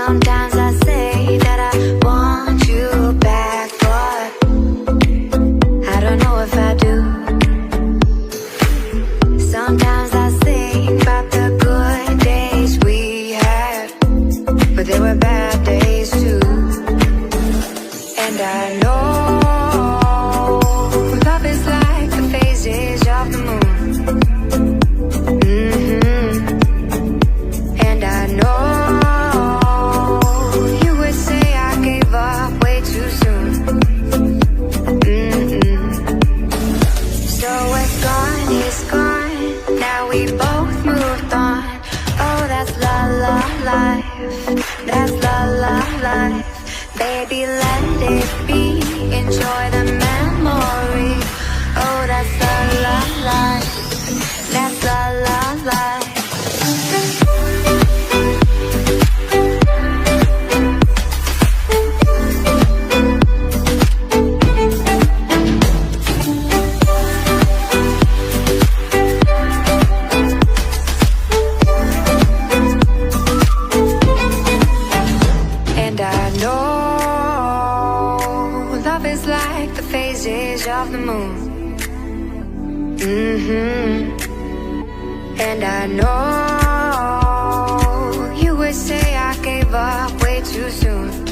Sometimes I say that I want you back, but I don't know if I do. Sometimes I think about the good days we had, but there were bad days too. And I know love is like the phases of the moon. And I know you would say I gave up way too soon. So it's gone, it's gone. Now we both moved on. Oh, that's la la life. That's la la life. Baby, let it be. Enjoy the memory. Oh, that's la la life. That's la la life. And I know love is like the phases of the moon. And I know you would say I gave up way too soon.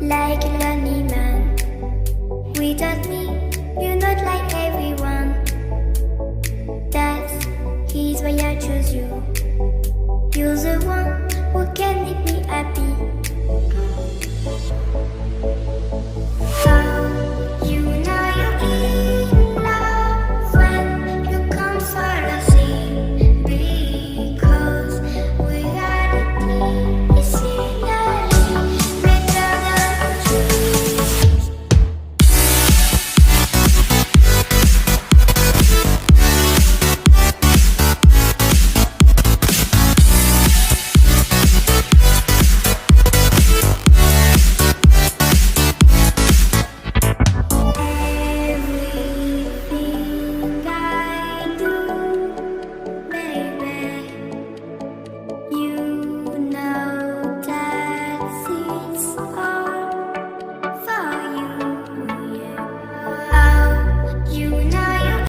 Like a lonely man without me.